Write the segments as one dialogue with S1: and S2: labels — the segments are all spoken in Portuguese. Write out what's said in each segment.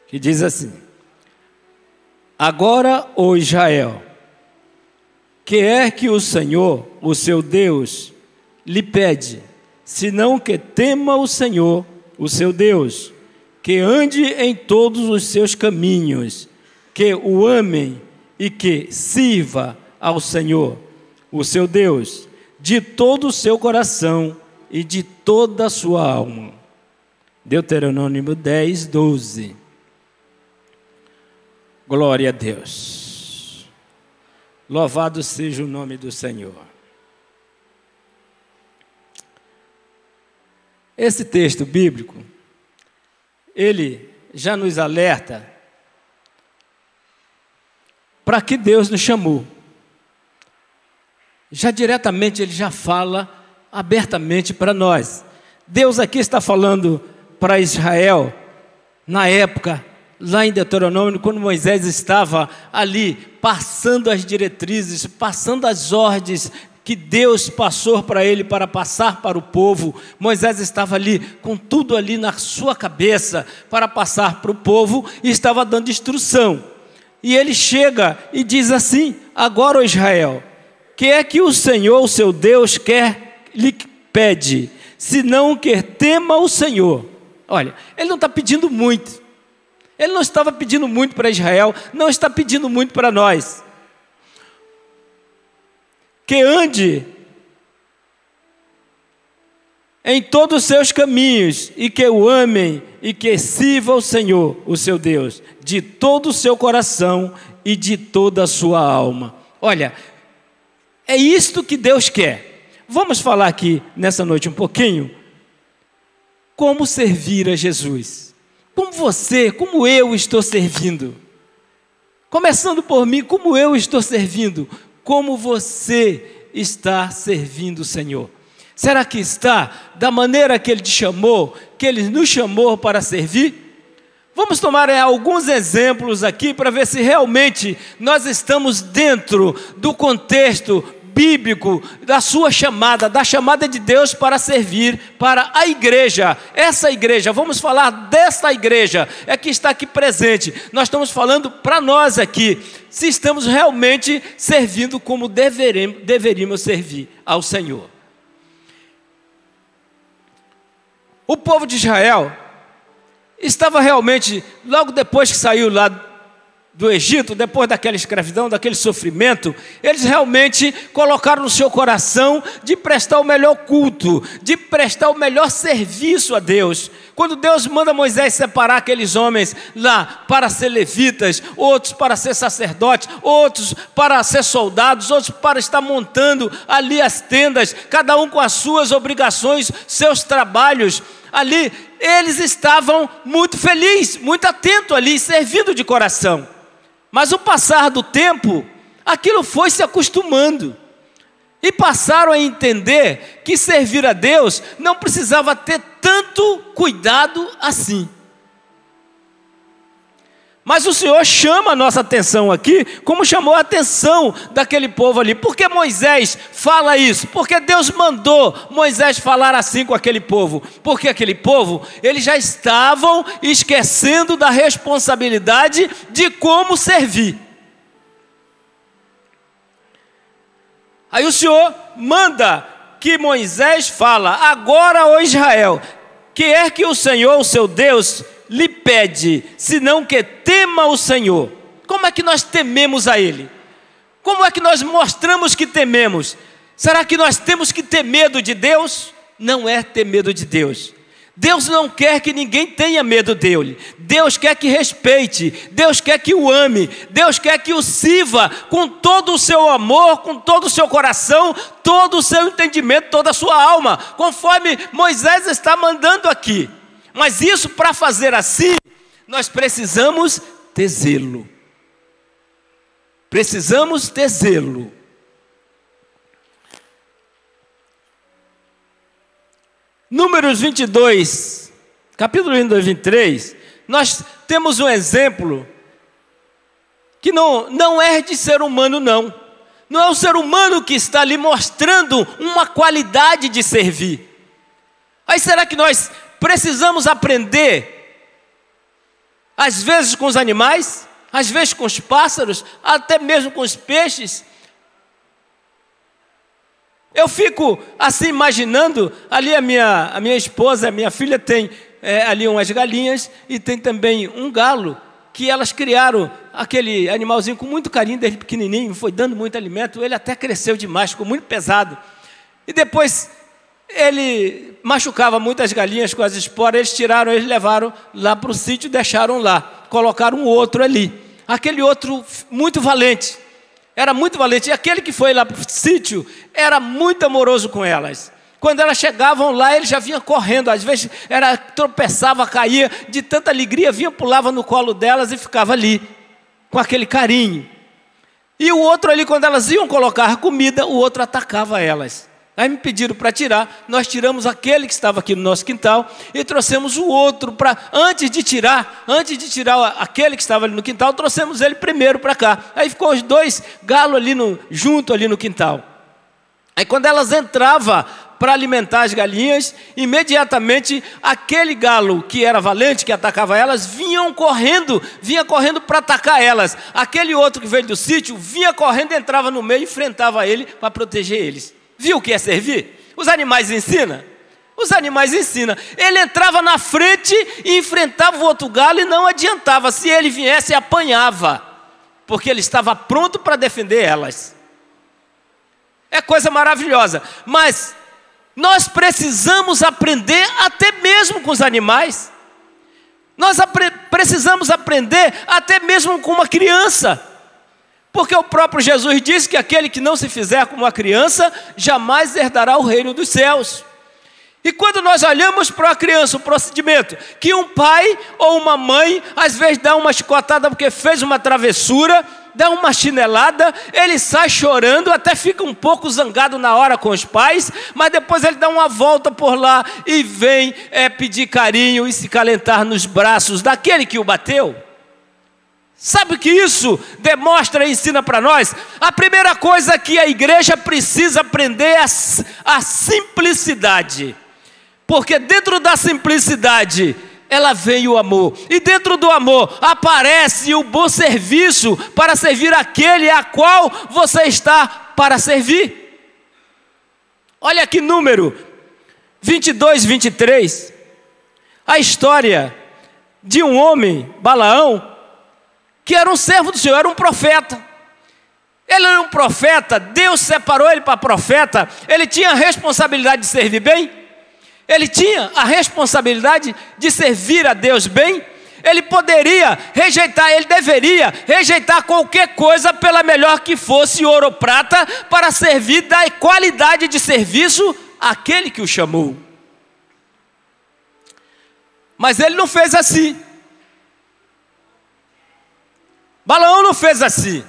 S1: que diz assim: agora, ó Israel, que o Senhor, o seu Deus, lhe pede, senão que tema o Senhor, o seu Deus, que ande em todos os seus caminhos, que o amem e que sirva ao Senhor, o seu Deus, de todo o seu coração e de toda a sua alma. Deuteronômio 10, 12. Glória a Deus. Louvado seja o nome do Senhor. Esse texto bíblico, ele já nos alerta para que Deus nos chamou. Já diretamente ele já fala abertamente para nós. Deus aqui está falando para Israel, na época, lá em Deuteronômio, quando Moisés estava ali, passando as diretrizes, passando as ordens que Deus passou para ele, para passar para o povo. Moisés estava ali, com tudo ali na sua cabeça, para passar para o povo, e estava dando instrução. E ele chega e diz assim: agora, ó Israel, que o Senhor, o seu Deus, lhe pede, senão que tema o Senhor. Olha, ele não está pedindo muito. Ele não estava pedindo muito para Israel, não está pedindo muito para nós. Que ande em todos os seus caminhos, e que o amem, e que sirva ao Senhor, o seu Deus, de todo o seu coração e de toda a sua alma. Olha, é isto que Deus quer. Vamos falar aqui nessa noite um pouquinho como servir a Jesus. Como você, como eu estou servindo. Começando por mim, como eu estou servindo. Como você está servindo o Senhor. Será que está da maneira que Ele te chamou, que Ele nos chamou para servir? Vamos tomar alguns exemplos aqui para ver se realmente nós estamos dentro do contexto bíblico da sua chamada, da chamada de Deus para servir para a igreja. Essa igreja, vamos falar dessa igreja, é que está aqui presente. Nós estamos falando para nós aqui, se estamos realmente servindo como deveríamos servir ao Senhor. O povo de Israel estava realmente, logo depois que saiu lá do Egito, depois daquela escravidão, daquele sofrimento, eles realmente colocaram no seu coração de prestar o melhor culto, de prestar o melhor serviço a Deus. Quando Deus manda Moisés separar aqueles homens lá para ser levitas, outros para ser sacerdotes, outros para ser soldados, outros para estar montando ali as tendas, cada um com as suas obrigações, seus trabalhos, ali eles estavam muito felizes, muito atentos ali, servindo de coração. Mas o passar do tempo, aquilo foi se acostumando. E passaram a entender que servir a Deus não precisava ter tanto cuidado assim. Mas o Senhor chama a nossa atenção aqui, como chamou a atenção daquele povo ali. Por que Moisés fala isso? Porque Deus mandou Moisés falar assim com aquele povo. Porque aquele povo, eles já estavam esquecendo da responsabilidade de como servir. Aí o Senhor manda que Moisés fala: agora, ó Israel, que o Senhor, o seu Deus, lhe pede, senão que tema o Senhor. Como é que nós tememos a Ele? Como é que nós mostramos que tememos? Será que nós temos que ter medo de Deus? Não é ter medo de Deus. Deus não quer que ninguém tenha medo dele. Deus quer que respeite, Deus quer que o ame, Deus quer que o sirva com todo o seu amor, com todo o seu coração, todo o seu entendimento, toda a sua alma, conforme Moisés está mandando aqui. Mas isso, para fazer assim, nós precisamos ter zelo. Precisamos ter zelo. Números 22, capítulo 22, 23, nós temos um exemplo que não é de ser humano, não. Não é o ser humano que está ali mostrando uma qualidade de servir. Aí será que nós precisamos aprender às vezes com os animais, às vezes com os pássaros, até mesmo com os peixes. Eu fico assim imaginando, ali a minha esposa, a minha filha tem ali umas galinhas e tem também um galo, que elas criaram aquele animalzinho com muito carinho desde pequenininho, foi dando muito alimento, ele até cresceu demais, ficou muito pesado. E depois ele machucava muitas galinhas com as esporas, eles tiraram, eles levaram lá para o sítio e deixaram lá, colocaram um outro ali. Aquele outro muito valente, era muito valente, e aquele que foi lá para o sítio era muito amoroso com elas. Quando elas chegavam lá, ele já vinha correndo, às vezes tropeçava, caía, de tanta alegria, vinha, pulava no colo delas e ficava ali, com aquele carinho. E o outro ali, quando elas iam colocar comida, o outro atacava elas. Aí me pediram para tirar, nós tiramos aquele que estava aqui no nosso quintal e trouxemos o outro para, antes de tirar aquele que estava ali no quintal, trouxemos ele primeiro para cá. Aí ficou os dois galos ali junto ali no quintal. Aí quando elas entravam para alimentar as galinhas, imediatamente aquele galo que era valente, que atacava elas, vinha correndo para atacar elas. Aquele outro que veio do sítio, vinha correndo, entrava no meio e enfrentava ele para proteger eles. Viu o que é servir? Os animais ensinam? Os animais ensinam. Ele entrava na frente e enfrentava o outro galo e não adiantava. Se ele viesse, apanhava, porque ele estava pronto para defender elas. É coisa maravilhosa. Mas nós precisamos aprender até mesmo com os animais. Nós precisamos aprender até mesmo com uma criança. Porque o próprio Jesus disse que aquele que não se fizer como uma criança, jamais herdará o reino dos céus. E quando nós olhamos para a criança, o procedimento, que um pai ou uma mãe, às vezes dá uma chicotada porque fez uma travessura, dá uma chinelada, ele sai chorando, até fica um pouco zangado na hora com os pais, mas depois ele dá uma volta por lá e vem pedir carinho e se calentar nos braços daquele que o bateu. Sabe o que isso demonstra e ensina para nós? A primeira coisa que a igreja precisa aprender é a simplicidade. Porque dentro da simplicidade, ela vem o amor. E dentro do amor, aparece o bom serviço para servir aquele a qual você está para servir. Olha aqui número 22, 23. A história de um homem, Balaão, que era um servo do Senhor, era um profeta. Ele era um profeta, Deus separou ele para profeta. Ele tinha a responsabilidade de servir bem. Ele tinha a responsabilidade de servir a Deus bem. Ele poderia rejeitar, ele deveria rejeitar qualquer coisa, pela melhor que fosse, ouro ou prata, para servir da qualidade de serviço àquele que o chamou. Mas ele não fez assim. Balaão não fez assim.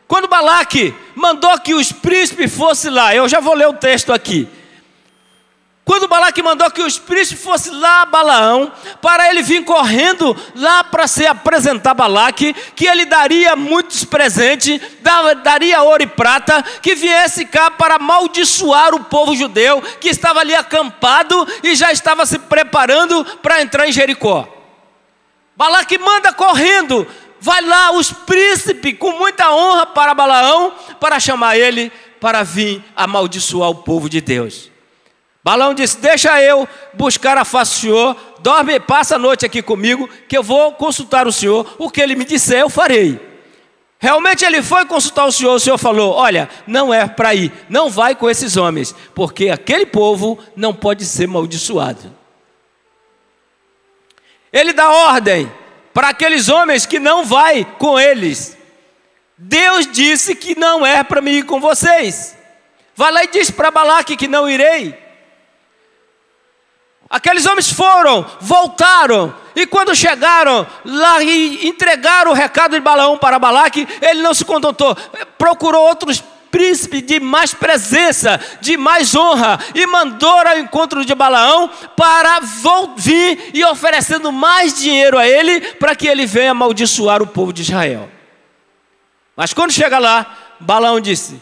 S1: Quando Balaque mandou que os príncipes fossem lá, eu já vou ler o texto aqui. Quando Balaque mandou que os príncipes fossem lá a Balaão, para ele vir correndo lá para se apresentar a Balaque, que ele daria muitos presentes, daria ouro e prata, que viesse cá para amaldiçoar o povo judeu, que estava ali acampado e já estava se preparando para entrar em Jericó. Balaque manda correndo, vai lá os príncipes com muita honra para Balaão, para chamar ele para vir amaldiçoar o povo de Deus. Balaão disse: deixa eu buscar a face do Senhor, dorme, passa a noite aqui comigo, que eu vou consultar o Senhor, o que ele me disser eu farei. Realmente ele foi consultar o Senhor falou: olha, não é para ir, não vai com esses homens, porque aquele povo não pode ser amaldiçoado. Ele dá ordem para aqueles homens que não vai com eles. Deus disse que não é para mim ir com vocês. Vai lá e diz para Balaque que não irei. Aqueles homens foram, voltaram, e quando chegaram lá e entregaram o recado de Balaão para Balaque, ele não se contentou, procurou outros príncipes de mais presença, de mais honra, e mandou ao encontro de Balaão para vir e oferecendo mais dinheiro a ele, para que ele venha amaldiçoar o povo de Israel. Mas quando chega lá, Balaão disse: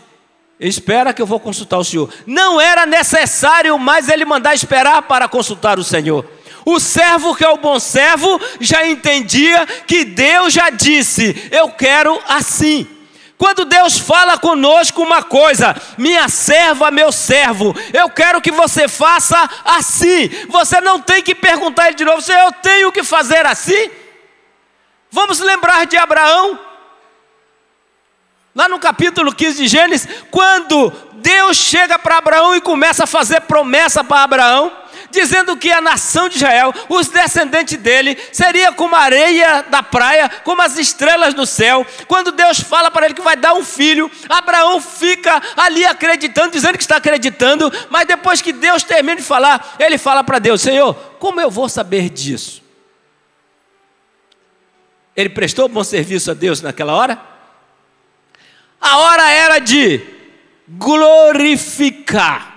S1: espera que eu vou consultar o Senhor. Não era necessário mais ele mandar esperar para consultar o Senhor. O servo que é o bom servo já entendia que Deus já disse: eu quero assim. Quando Deus fala conosco uma coisa: minha serva, meu servo, eu quero que você faça assim. Você não tem que perguntar ele de novo: eu tenho que fazer assim? Vamos lembrar de Abraão. Lá no capítulo 15 de Gênesis, quando Deus chega para Abraão e começa a fazer promessa para Abraão, dizendo que a nação de Israel, os descendentes dele, seria como a areia da praia, como as estrelas do céu. Quando Deus fala para ele que vai dar um filho, Abraão fica ali acreditando, dizendo que está acreditando, mas depois que Deus termina de falar, ele fala para Deus: Senhor, como eu vou saber disso? Ele prestou bom serviço a Deus naquela hora? A hora era de glorificar.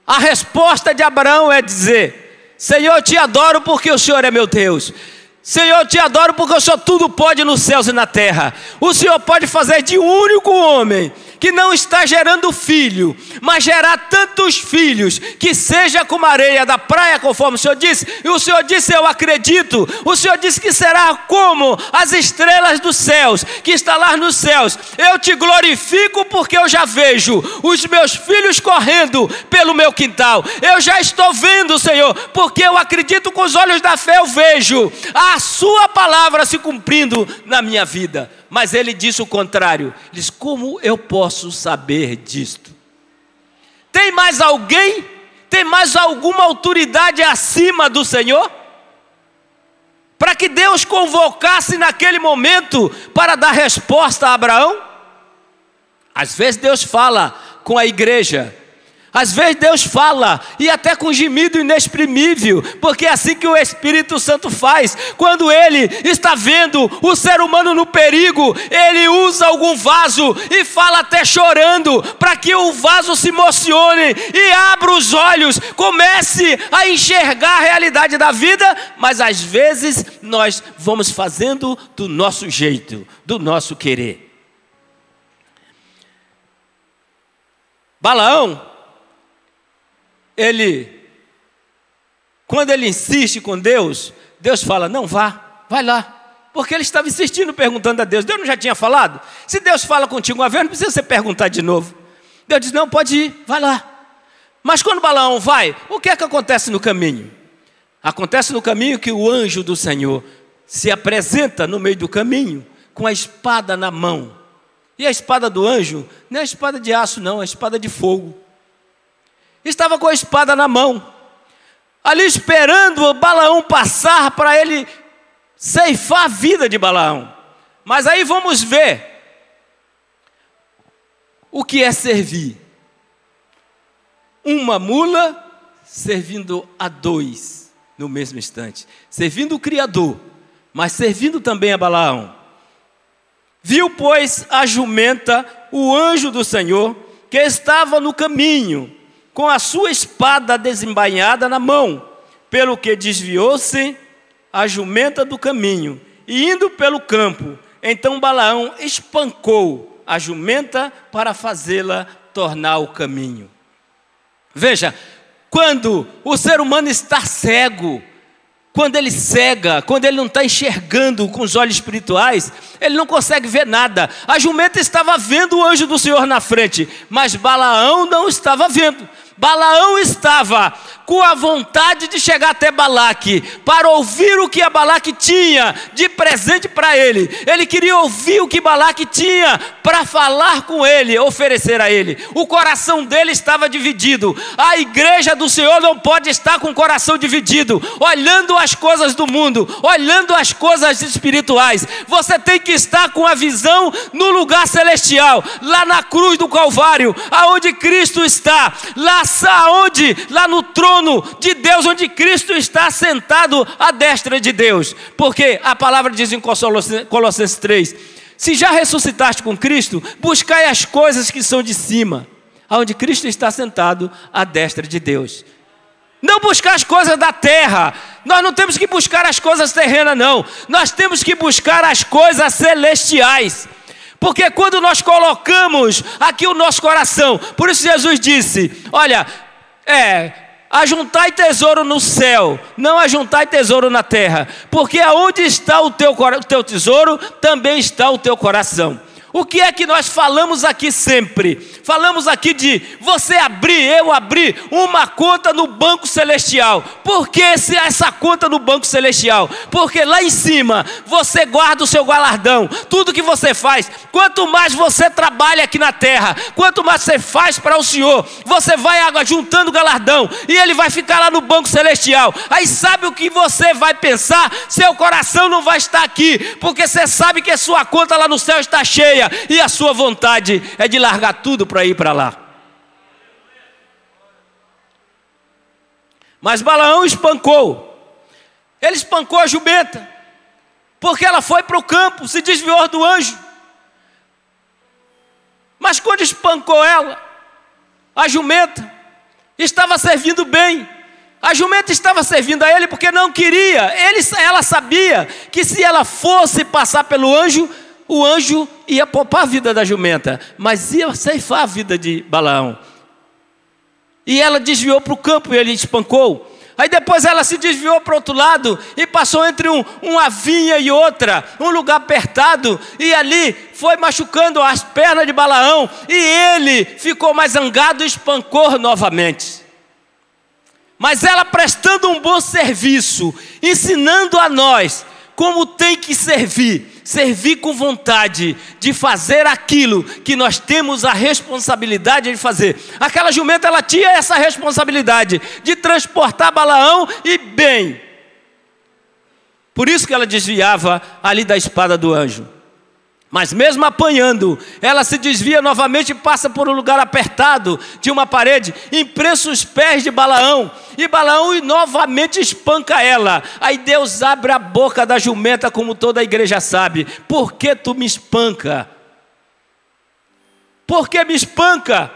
S1: A resposta de Abraão é dizer: Senhor, eu te adoro porque o Senhor é meu Deus. Senhor, eu te adoro porque o Senhor tudo pode nos céus e na terra. O Senhor pode fazer de um único homem que não está gerando filho, mas gerar tantos filhos, que seja como a areia da praia, conforme o Senhor disse. E o Senhor disse: eu acredito. O Senhor disse que será como as estrelas dos céus, que está lá nos céus. Eu te glorifico porque eu já vejo os meus filhos correndo pelo meu quintal. Eu já estou vendo, Senhor, porque eu acredito, com os olhos da fé eu vejo a sua palavra se cumprindo na minha vida. Mas ele disse o contrário. Ele disse: como eu posso saber disto? Tem mais alguém? Tem mais alguma autoridade acima do Senhor? Para que Deus convocasse naquele momento para dar resposta a Abraão? Às vezes Deus fala com a igreja. Às vezes Deus fala, e até com gemido inexprimível, porque é assim que o Espírito Santo faz. Quando Ele está vendo o ser humano no perigo, Ele usa algum vaso e fala até chorando, para que o vaso se emocione e abra os olhos, comece a enxergar a realidade da vida. Mas às vezes nós vamos fazendo do nosso jeito, do nosso querer. Balaão, quando ele insiste com Deus, Deus fala: não vá, vai lá. Porque ele estava insistindo, perguntando a Deus. Deus não já tinha falado? Se Deus fala contigo uma vez, não precisa você perguntar de novo. Deus diz: não, pode ir, vai lá. Mas quando Balaão vai, o que é que acontece no caminho? Acontece no caminho que o anjo do Senhor se apresenta no meio do caminho, com a espada na mão. E a espada do anjo não é a espada de aço não, é a espada de fogo. Estava com a espada na mão, ali esperando Balaão passar para ele ceifar a vida de Balaão. Mas aí vamos ver o que é servir. Uma mula servindo a dois no mesmo instante, servindo o Criador, mas servindo também a Balaão. Viu, pois, a jumenta, o anjo do Senhor, que estava no caminho, com a sua espada desembainhada na mão, pelo que desviou-se a jumenta do caminho, e indo pelo campo, então Balaão espancou a jumenta para fazê-la tornar o caminho. Veja, quando o ser humano está cego, quando ele cega, quando ele não está enxergando com os olhos espirituais, ele não consegue ver nada. A jumenta estava vendo o anjo do Senhor na frente, mas Balaão não estava vendo. Balaão estava com a vontade de chegar até Balaque, para ouvir o que a Balaque tinha de presente para ele. Ele queria ouvir o que Balaque tinha para falar com ele, oferecer a ele. O coração dele estava dividido. A igreja do Senhor não pode estar com o coração dividido, olhando as coisas do mundo, olhando as coisas espirituais. Você tem que estar com a visão no lugar celestial, lá na cruz do Calvário, aonde Cristo está, lá no trono de Deus, onde Cristo está sentado à destra de Deus. Porque a palavra diz em Colossenses 3: se já ressuscitaste com Cristo, buscai as coisas que são de cima, onde Cristo está sentado à destra de Deus. Não buscar as coisas da terra. Nós não temos que buscar as coisas terrenas, não. Nós temos que buscar as coisas celestiais. Porque quando nós colocamos aqui o nosso coração, por isso Jesus disse: olha, ajuntai tesouro no céu, não ajuntai tesouro na terra, porque aonde está o teu tesouro, também está o teu coração. O que é que nós falamos aqui sempre? Falamos aqui de você abrir, eu abrir uma conta no banco celestial. Por que essa conta no banco celestial? Porque lá em cima você guarda o seu galardão. Tudo que você faz, quanto mais você trabalha aqui na terra, quanto mais você faz para o Senhor, você vai juntando galardão e ele vai ficar lá no banco celestial. Aí sabe o que você vai pensar? Seu coração não vai estar aqui, porque você sabe que a sua conta lá no céu está cheia. E a sua vontade é de largar tudo para ir para lá. Mas Balaão espancou. Ele espancou a jumenta, porque ela foi para o campo, se desviou do anjo. Mas quando espancou ela, a jumenta estava servindo bem. A jumenta estava servindo a ele porque não queria. Ela sabia que se ela fosse passar pelo anjo, o anjo ia poupar a vida da jumenta, mas ia ceifar a vida de Balaão. E ela desviou para o campo e ele espancou. Aí depois ela se desviou para o outro lado e passou entre uma vinha e outra, um lugar apertado, e ali foi machucando as pernas de Balaão, e ele ficou mais zangado e espancou novamente. Mas ela, prestando um bom serviço, ensinando a nós como tem que servir com vontade de fazer aquilo que nós temos a responsabilidade de fazer. Aquela jumenta, ela tinha essa responsabilidade de transportar Balaão e bem. Por isso que ela desviava ali da espada do anjo. Mas mesmo apanhando, ela se desvia novamente e passa por um lugar apertado de uma parede, imprensa os pés de Balaão, e Balaão novamente espanca ela. Aí Deus abre a boca da jumenta, como toda a igreja sabe. Por que tu me espanca? Por que me espanca?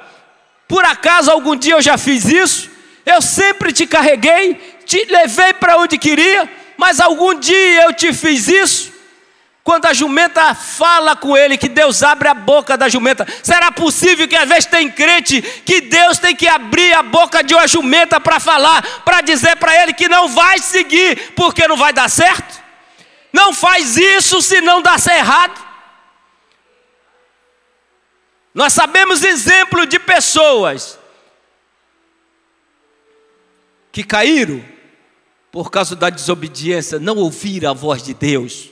S1: Por acaso algum dia eu já fiz isso? Eu sempre te carreguei, te levei para onde queria, mas algum dia eu te fiz isso? Quando a jumenta fala com ele, que Deus abre a boca da jumenta. Será possível que às vezes tem crente que Deus tem que abrir a boca de uma jumenta para falar, para dizer para ele que não vai seguir, porque não vai dar certo? Não faz isso se não dá errado. Nós sabemos exemplo de pessoas que caíram por causa da desobediência, não ouviram a voz de Deus.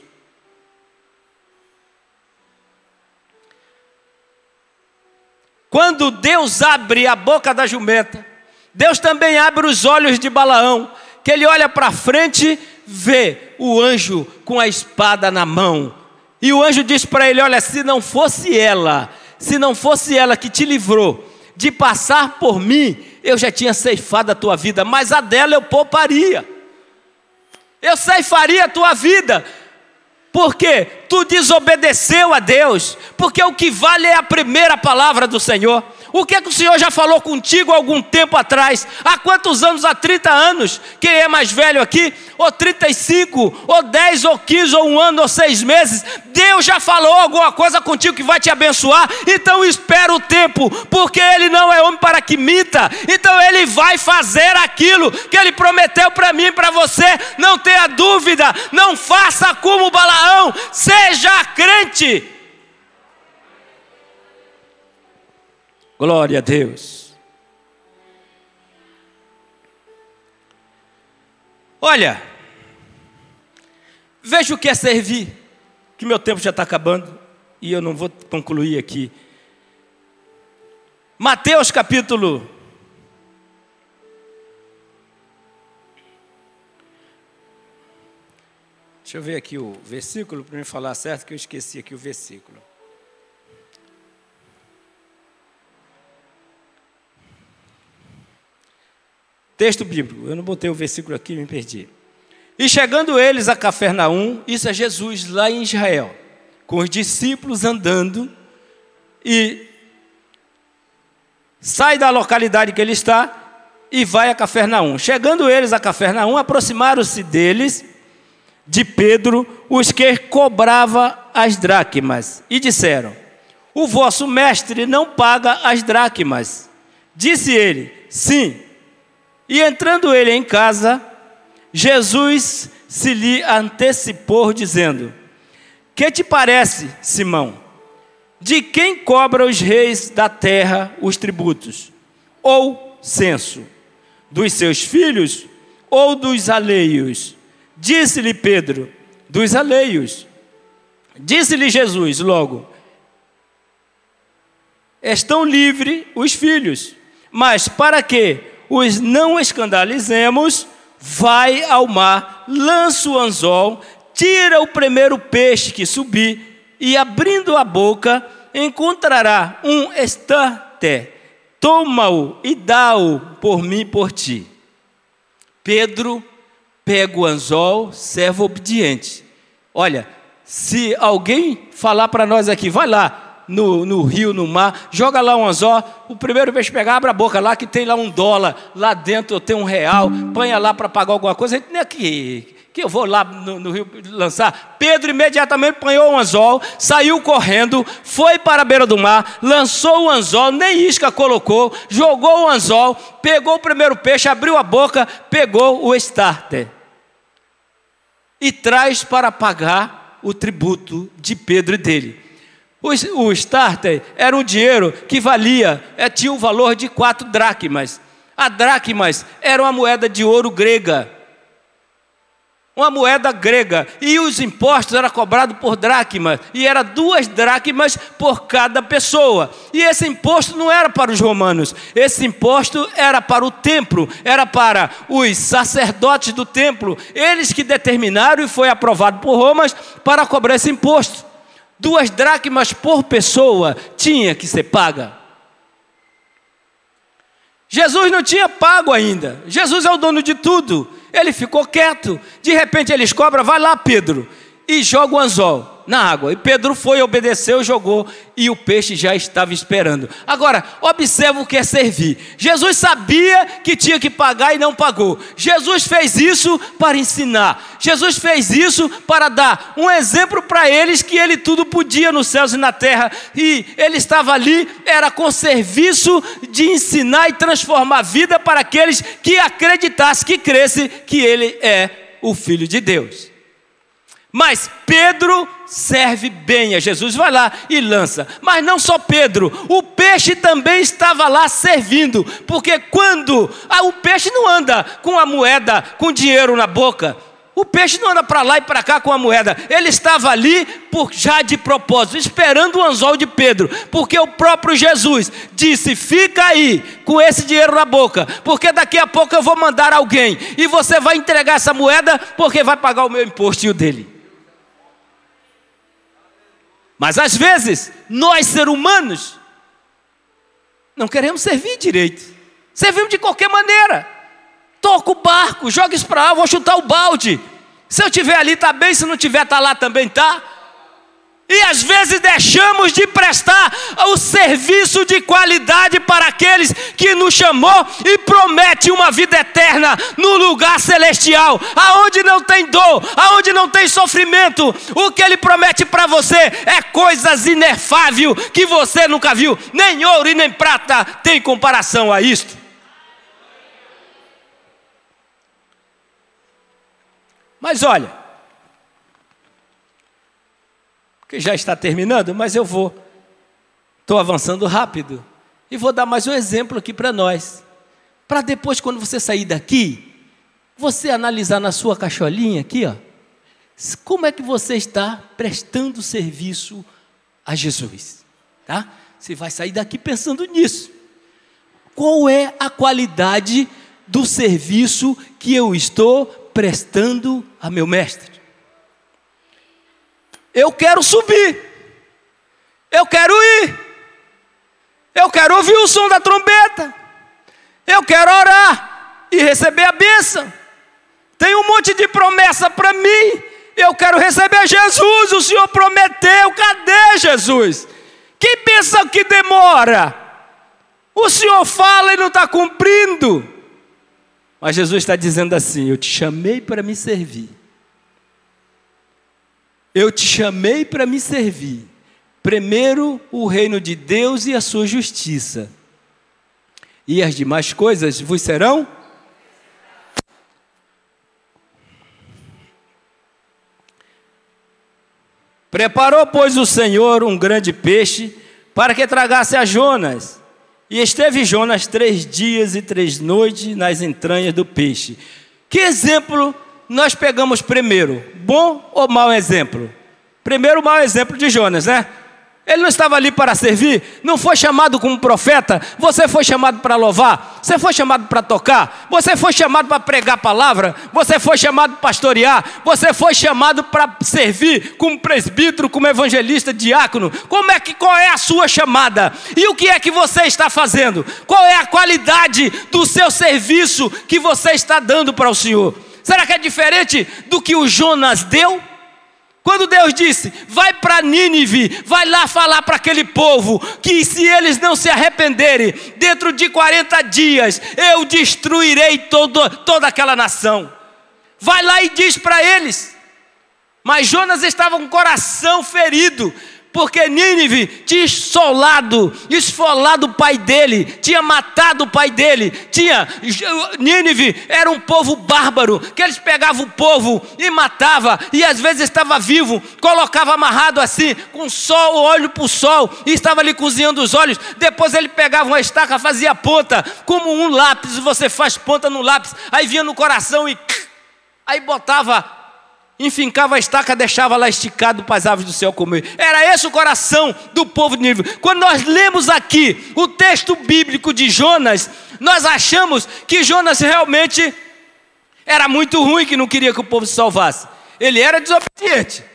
S1: Quando Deus abre a boca da jumenta, Deus também abre os olhos de Balaão, que ele olha para frente, vê o anjo com a espada na mão. E o anjo diz para ele: olha, se não fosse ela que te livrou de passar por mim, eu já tinha ceifado a tua vida, mas a dela eu pouparia. Eu ceifaria a tua vida. Porque tu desobedeceu a Deus, porque o que vale é a primeira palavra do Senhor. O que é que o Senhor já falou contigo há algum tempo atrás? Há quantos anos? Há 30 anos. Quem é mais velho aqui? Ou 35, ou 10, ou 15, ou 1 ano, ou 6 meses. Deus já falou alguma coisa contigo que vai te abençoar. Então espera o tempo, porque Ele não é homem para que minta. Então Ele vai fazer aquilo que Ele prometeu para mim e para você. Não tenha dúvida, não faça como Balaão, seja crente. Glória a Deus. Olha, veja o que é servir, que meu tempo já está acabando e eu não vou concluir aqui. Mateus capítulo 'Deixa eu ver aqui o versículo para me falar certo, que eu esqueci aqui o versículo. Texto bíblico, eu não botei o versículo aqui, me perdi. E chegando eles a Cafarnaum, isso é Jesus lá em Israel, com os discípulos andando, e sai da localidade que ele está e vai a Cafarnaum. Chegando eles a Cafarnaum, aproximaram-se deles, de Pedro, os que cobrava as dracmas, e disseram: o vosso mestre não paga as dracmas. Disse ele: sim. E entrando ele em casa, Jesus se lhe antecipou, dizendo: que te parece, Simão? De quem cobram os reis da terra os tributos? Ou censo? Dos seus filhos ou dos alheios? Disse-lhe Pedro: dos alheios. Disse-lhe Jesus logo: estão livres os filhos, mas para que os não escandalizemos, vai ao mar, lança o anzol, tira o primeiro peixe que subir, e abrindo a boca, encontrará um estarte. Toma-o e dá-o por mim e por ti. Pedro pega o anzol, servo obediente. Olha, se alguém falar para nós aqui, vai lá no rio, no mar, joga lá um anzol, o primeiro peixe pegar, abre a boca lá, que tem lá $1, lá dentro tem R$1, ponha lá para pagar alguma coisa, nem aqui, que eu vou lá no rio lançar. Pedro imediatamente apanhou um anzol, saiu correndo, foi para a beira do mar, lançou o anzol, nem isca colocou, jogou o anzol, pegou o primeiro peixe, abriu a boca, pegou o estarte e traz para pagar o tributo de Pedro e dele. O estarte era um dinheiro que valia, tinha o valor de 4 dracmas. A dracmas era uma moeda de ouro grega. Uma moeda grega, e os impostos eram cobrados por dracma, e era 2 dracmas por cada pessoa, e esse imposto não era para os romanos, esse imposto era para o templo, era para os sacerdotes do templo, eles que determinaram e foi aprovado por Roma para cobrar esse imposto. 2 dracmas por pessoa tinha que ser paga. Jesus não tinha pago ainda, Jesus é o dono de tudo. Ele ficou quieto, de repente eles cobram, vai lá Pedro, e joga o anzol na água, e Pedro foi, obedeceu, jogou, e o peixe já estava esperando. Agora, observa o que é servir. Jesus sabia que tinha que pagar e não pagou. Jesus fez isso para ensinar, Jesus fez isso para dar um exemplo para eles, que ele tudo podia nos céus e na terra, e ele estava ali, era com serviço de ensinar e transformar a vida para aqueles que acreditassem, que crescem que ele é o Filho de Deus. Mas Pedro serve bem a Jesus, vai lá e lança. Mas não só Pedro, o peixe também estava lá servindo, porque quando o peixe não anda com a moeda, com dinheiro na boca, o peixe não anda para lá e para cá com a moeda, ele estava ali já de propósito, esperando o anzol de Pedro, porque o próprio Jesus disse: fica aí com esse dinheiro na boca, porque daqui a pouco eu vou mandar alguém, e você vai entregar essa moeda, porque vai pagar o meu imposto e o dele. Mas às vezes, nós seres humanos, não queremos servir direito, servimos de qualquer maneira. Toca o barco, joga isso para lá, vou chutar o balde. Se eu estiver ali está bem, se não estiver está lá também está. E às vezes deixamos de prestar o serviço de qualidade para aqueles que nos chamou e promete uma vida eterna no lugar celestial, aonde não tem dor, aonde não tem sofrimento. O que ele promete para você é coisas inefáveis que você nunca viu, nem ouro e nem prata tem comparação a isto. Mas olha, que já está terminando, mas estou avançando rápido, e vou dar mais um exemplo aqui para nós, para depois, quando você sair daqui, você analisar na sua cacholinha aqui, ó, como é que você está prestando serviço a Jesus, tá? Você vai sair daqui pensando nisso. Qual é a qualidade do serviço que eu estou prestando a meu mestre? Eu quero subir, eu quero ir, eu quero ouvir o som da trombeta, eu quero orar e receber a bênção. Tem um monte de promessa para mim, eu quero receber Jesus, o Senhor prometeu, cadê Jesus? Quem pensa que demora? O Senhor fala e não está cumprindo. Mas Jesus está dizendo assim: eu te chamei para me servir. Eu te chamei para me servir. Primeiro o reino de Deus e a sua justiça, e as demais coisas vos serão Preparou, pois, o Senhor um grande peixe para que tragasse a Jonas. E esteve Jonas 3 dias e 3 noites nas entranhas do peixe. Que exemplo nós pegamos primeiro? Bom ou mau exemplo? Primeiro o mau exemplo de Jonas, né? Ele não estava ali para servir, não foi chamado como profeta. Você foi chamado para louvar, você foi chamado para tocar, você foi chamado para pregar a palavra, você foi chamado para pastorear, você foi chamado para servir como presbítero, como evangelista, diácono. Qual é a sua chamada? E o que é que você está fazendo? Qual é a qualidade do seu serviço que você está dando para o Senhor? Será que é diferente do que o Jonas deu? Quando Deus disse, vai para Nínive, vai lá falar para aquele povo, que se eles não se arrependerem, dentro de 40 dias, eu destruirei toda aquela nação. Vai lá e diz para eles. Mas Jonas estava com o coração ferido, porque Nínive tinha esfolado o pai dele, tinha matado o pai dele. Nínive era um povo bárbaro, que eles pegavam o povo e matavam, e às vezes estava vivo, colocava amarrado assim, com sol, olho para o sol, e estava ali cozinhando os olhos. Depois ele pegava uma estaca, fazia ponta, como um lápis, você faz ponta no lápis, aí vinha no coração e aí botava, enfincava a estaca, deixava lá esticado para as aves do céu comer. Era esse o coração do povo de Nínive. Quando nós lemos aqui o texto bíblico de Jonas, nós achamos que Jonas realmente era muito ruim, que não queria que o povo se salvasse. Ele era desobediente,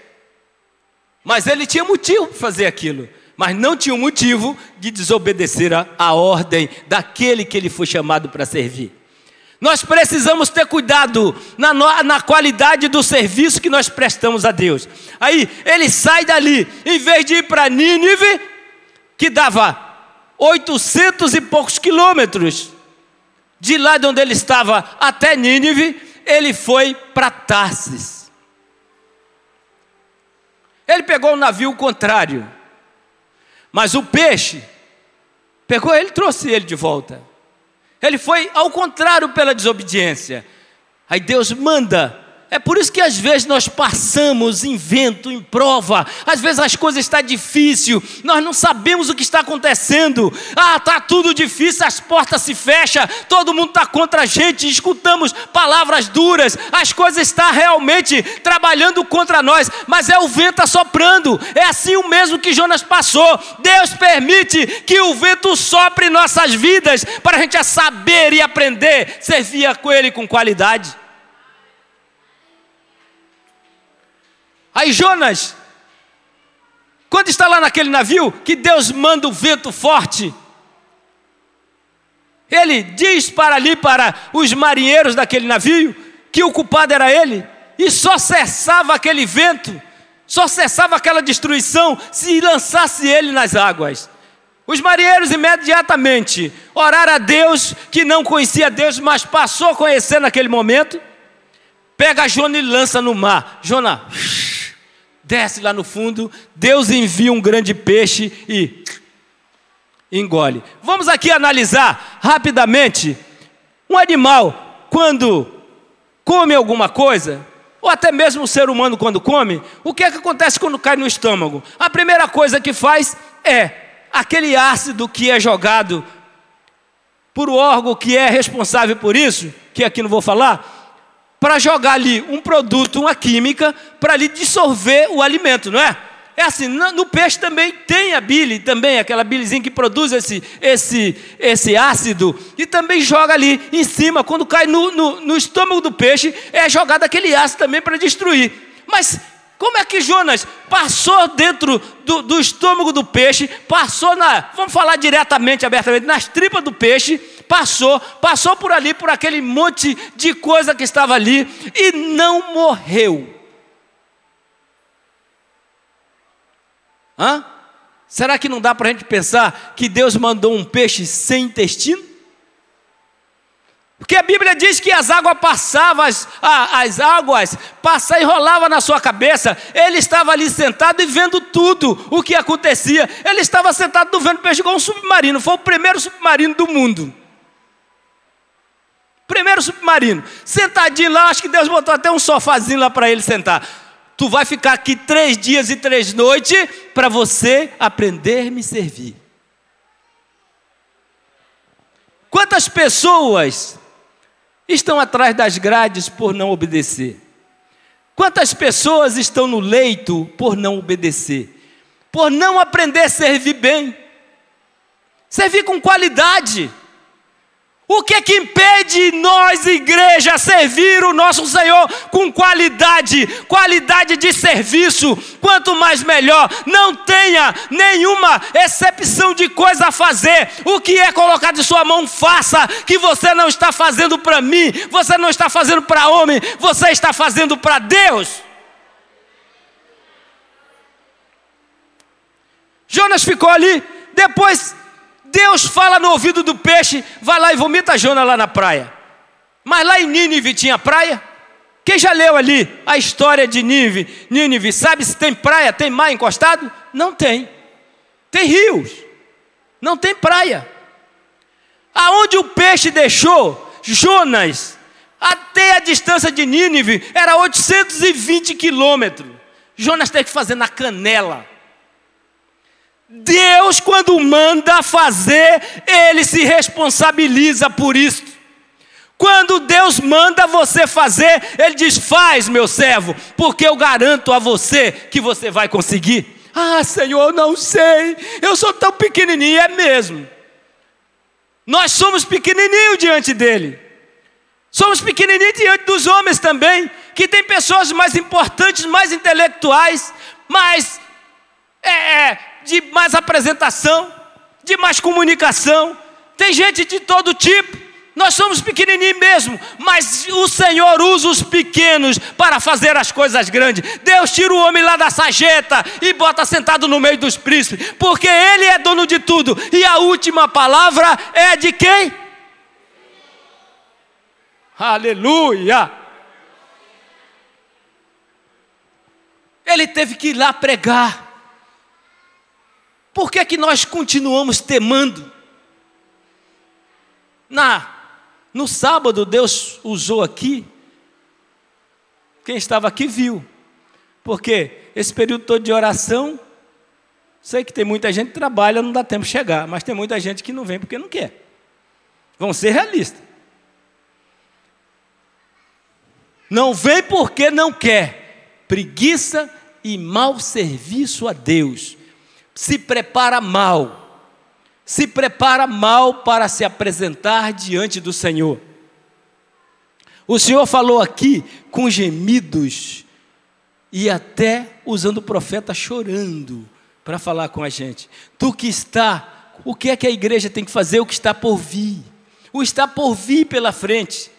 S1: mas ele tinha motivo para fazer aquilo, mas não tinha um motivo de desobedecer a ordem daquele que ele foi chamado para servir. Nós precisamos ter cuidado na qualidade do serviço que nós prestamos a Deus. Aí ele sai dali, em vez de ir para Nínive, que dava 800 e poucos quilômetros, de lá de onde ele estava até Nínive, ele foi para Tarsis. Ele pegou o navio contrário, mas o peixe pegou ele e trouxe ele de volta. Ele foi ao contrário pela desobediência. Aí Deus manda. É por isso que às vezes nós passamos em vento, em prova. Às vezes as coisas estão difíceis, nós não sabemos o que está acontecendo. Está tudo difícil, as portas se fecham, todo mundo está contra a gente, escutamos palavras duras, as coisas estão realmente trabalhando contra nós, mas é o vento assoprando. É assim o mesmo que Jonas passou. Deus permite que o vento sopre em nossas vidas, para a gente saber e aprender, servir com Ele com qualidade. Aí Jonas, quando está lá naquele navio, que Deus manda o vento forte, ele diz para os marinheiros daquele navio, que o culpado era ele, e só cessava aquele vento, só cessava aquela destruição, se lançasse ele nas águas. Os marinheiros imediatamente oraram a Deus, que não conhecia Deus, mas passou a conhecer naquele momento. Pega Jonas e lança no mar. Jonas desce lá no fundo, Deus envia um grande peixe e engole. Vamos aqui analisar rapidamente. Um animal, quando come alguma coisa, ou até mesmo o ser humano quando come, o que é que acontece quando cai no estômago? A primeira coisa que faz é aquele ácido que é jogado por o órgão que é responsável por isso, que aqui não vou falar, para jogar ali um produto, uma química, para ali dissolver o alimento, não é? É assim, no peixe também tem a bile, também aquela bilezinha que produz esse ácido, e também joga ali em cima, quando cai no estômago do peixe, é jogado aquele ácido também para destruir. Mas como é que Jonas passou dentro do estômago do peixe, passou vamos falar diretamente, abertamente, nas tripas do peixe, passou por ali, por aquele monte de coisa que estava ali, e não morreu? Será que não dá para a gente pensar que Deus mandou um peixe sem intestino? Porque a Bíblia diz que as águas passavam, as águas passavam e rolavam na sua cabeça. Ele estava ali sentado e vendo tudo o que acontecia. Ele estava sentado vendo peixe igual um submarino. Foi o primeiro submarino do mundo. Primeiro submarino. Sentadinho lá, acho que Deus botou até um sofazinho lá para ele sentar. tu vai ficar aqui 3 dias e 3 noites para você aprender a me servir. Quantas pessoas estão atrás das grades por não obedecer? Quantas pessoas estão no leito por não obedecer? Por não aprender a servir bem, servir com qualidade. O que é que impede nós, igreja, servir o nosso Senhor com qualidade? Qualidade de serviço, quanto mais melhor. Não tenha nenhuma excepção de coisa a fazer. O que é colocado em sua mão, faça. Que você não está fazendo para mim, você não está fazendo para homem, você está fazendo para Deus. Jonas ficou ali, depois Deus fala no ouvido do peixe, vai lá e vomita Jonas lá na praia. Mas lá em Nínive tinha praia? Quem já leu ali a história de Nínive, sabe se tem praia, tem mar encostado? Não tem. Tem rios, não tem praia. Aonde o peixe deixou Jonas, até a distância de Nínive, era 820 quilômetros. Jonas teve que fazer na canela. Deus, quando manda fazer, Ele se responsabiliza por isso. Quando Deus manda você fazer, Ele diz, faz, meu servo, porque eu garanto a você que você vai conseguir. Ah, Senhor, não sei, eu sou tão pequenininho, é mesmo. Nós somos pequenininhos diante dEle. Somos pequenininhos diante dos homens também, que tem pessoas mais importantes, mais intelectuais, mais de mais apresentação, de mais comunicação. Tem gente de todo tipo. Nós somos pequenininhos mesmo, mas o Senhor usa os pequenos para fazer as coisas grandes. Deus tira o homem lá da sarjeta e bota sentado no meio dos príncipes, porque Ele é dono de tudo. E a última palavra é de quem? Aleluia! Ele teve que ir lá pregar. Por que que nós continuamos temando? No sábado, Deus usou aqui. Quem estava aqui viu. Porque esse período todo de oração, sei que tem muita gente que trabalha, não dá tempo de chegar. Mas tem muita gente que não vem porque não quer. Vamos ser realistas. Não vem porque não quer. Preguiça e mau serviço a Deus. Se prepara mal para se apresentar diante do Senhor. O Senhor falou aqui com gemidos e até usando o profeta chorando para falar com a gente. O que é que a igreja tem que fazer? O que está por vir. O está por vir pela frente.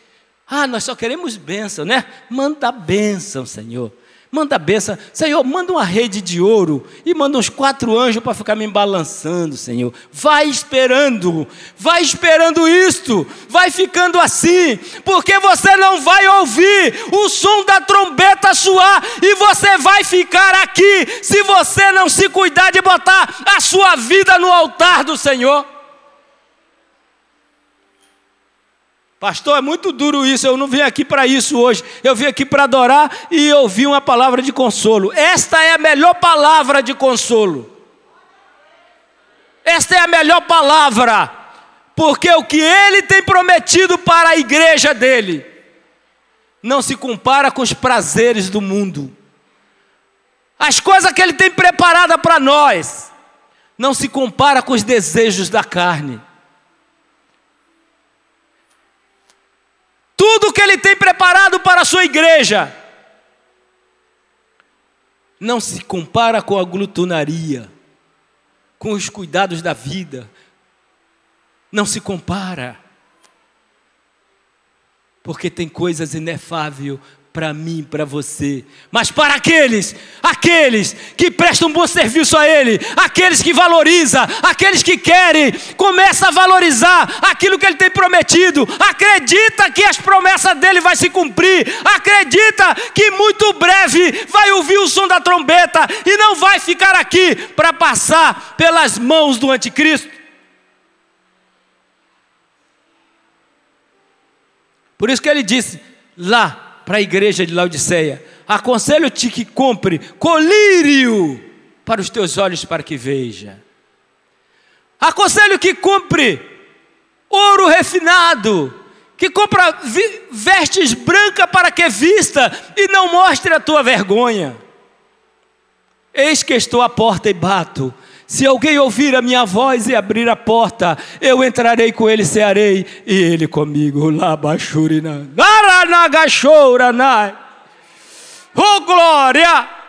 S1: Ah, nós só queremos bênção, né? Manda bênção, Senhor. Manda a bênção, Senhor, manda uma rede de ouro e manda uns 4 anjos para ficar me balançando, Senhor. Vai esperando isto, vai ficando assim, porque você não vai ouvir o som da trombeta soar e você vai ficar aqui, se você não se cuidar de botar a sua vida no altar do Senhor. Pastor, é muito duro isso, eu não vim aqui para isso hoje. Eu vim aqui para adorar e ouvir uma palavra de consolo. Esta é a melhor palavra de consolo. Esta é a melhor palavra, porque o que Ele tem prometido para a igreja dEle não se compara com os prazeres do mundo. As coisas que Ele tem preparada para nós não se compara com os desejos da carne. Tudo que Ele tem preparado para a sua igreja não se compara com a glutonaria, com os cuidados da vida. Não se compara. Porque tem coisas inefáveis para mim, para você, mas para aqueles que prestam bom serviço a Ele, aqueles que valorizam, aqueles que querem, começa a valorizar aquilo que Ele tem prometido, acredita que as promessas dEle vai se cumprir, acredita que muito breve vai ouvir o som da trombeta e não vai ficar aqui para passar pelas mãos do anticristo. Por isso que Ele disse lá para a igreja de Laodiceia: aconselho-te que compre colírio para os teus olhos para que veja. Aconselho que compre ouro refinado, que compra vestes brancas para que vista e não mostre a tua vergonha. Eis que estou à porta e bato. Se alguém ouvir a minha voz e abrir a porta, eu entrarei com ele, cearei, e ele comigo. Oh glória!